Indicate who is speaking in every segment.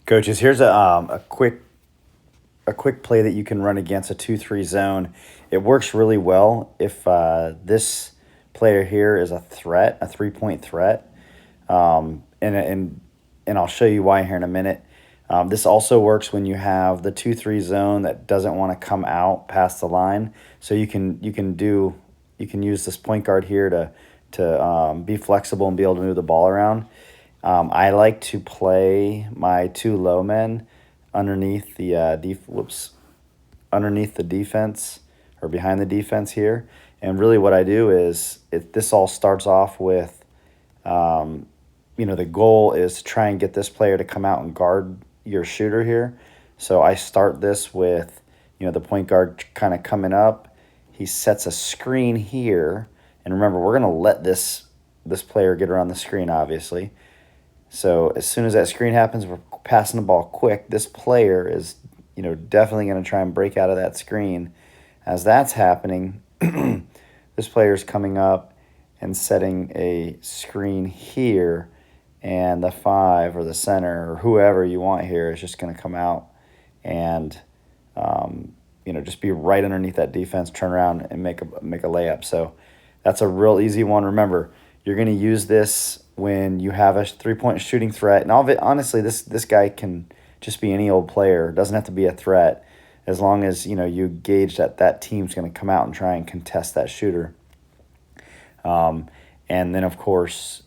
Speaker 1: Coaches, here's a quick play that you can run against a 2-3 zone. It works really well if this player here is a threat, a 3-point threat. And I'll show you why here in a minute. This also works when you have the 2-3 zone that doesn't want to come out past the line. So you can use this point guard here to be flexible and be able to move the ball around. I like to play my two low men underneath the underneath the defense or behind the defense here. And really, what I do is this all starts off with, the goal is to try and get this player to come out and guard your shooter here. So I start this with, the point guard kind of coming up. He sets a screen here, and remember, we're going to let this player get around the screen, obviously. So as soon as that screen happens, we're passing the ball quick. This player is, definitely going to try and break out of that screen. As that's happening, this player is coming up and setting a screen here, and the 5 or the center or whoever you want here is just going to come out and, just be right underneath that defense, turn around and make a layup. So that's a real easy one. Remember, you're going to use this when you have a 3-point shooting threat. And honestly, this guy can just be any old player. It doesn't have to be a threat, as long as you gauge that team's going to come out and try and contest that shooter. And then, of course,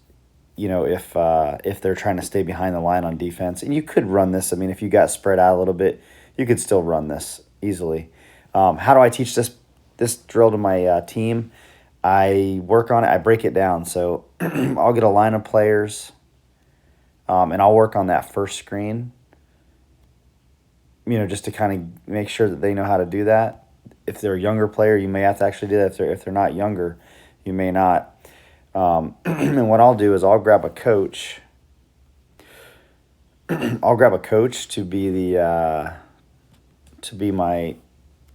Speaker 1: if they're trying to stay behind the line on defense, and you could run this. I mean, if you got spread out a little bit, you could still run this easily. How do I teach this drill to my team? I work on it. I break it down. So I'll get a line of players, and I'll work on that first screen, just to kind of make sure that they know how to do that. If they're a younger player, you may have to actually do that. If they're not younger, you may not. And what I'll do is I'll grab a coach. I'll grab a coach to be my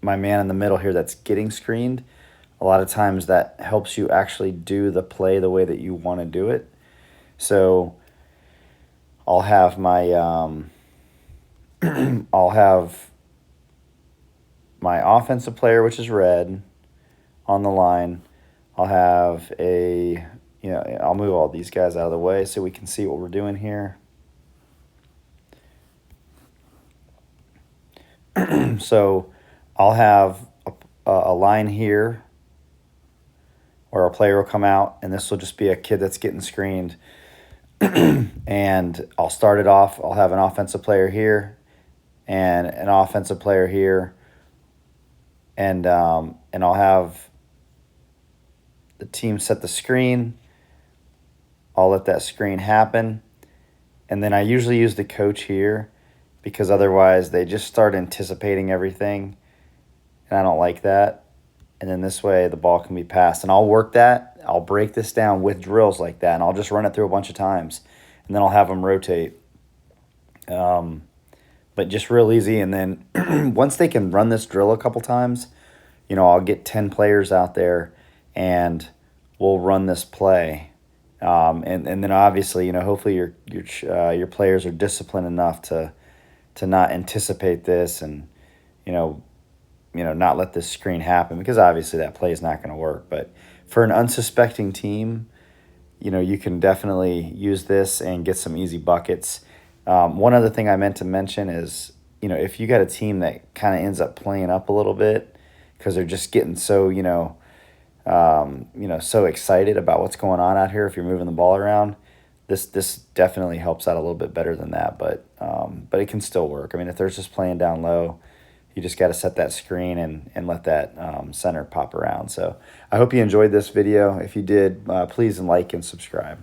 Speaker 1: man in the middle here that's getting screened. A lot of times that helps you actually do the play the way that you want to do it. So I'll have my offensive player, which is red, on the line. I'll have I'll move all these guys out of the way so we can see what we're doing here. So I'll have a line here where a player will come out, and this will just be a kid that's getting screened. And I'll start it off. I'll have an offensive player here and an offensive player here. And I'll have the team set the screen. I'll let that screen happen. And then I usually use the coach here, because otherwise they just start anticipating everything, and I don't like that. And then this way the ball can be passed. And I'll work that. I'll break this down with drills like that, and I'll just run it through a bunch of times. And then I'll have them rotate. But just real easy. And then once they can run this drill a couple times, I'll get 10 players out there, and we'll run this play. And then obviously, hopefully your players are disciplined enough to not anticipate this, and not let this screen happen, because obviously that play is not going to work. But for an unsuspecting team, you can definitely use this and get some easy buckets. One other thing I meant to mention is, if you got a team that kind of ends up playing up a little bit because they're just getting so, so excited about what's going on out here, if you're moving the ball around, this definitely helps out a little bit better than that. But it can still work. I mean, if they're just playing down low, you just got to set that screen and let that center pop around. So I hope you enjoyed this video. If you did, please like and subscribe.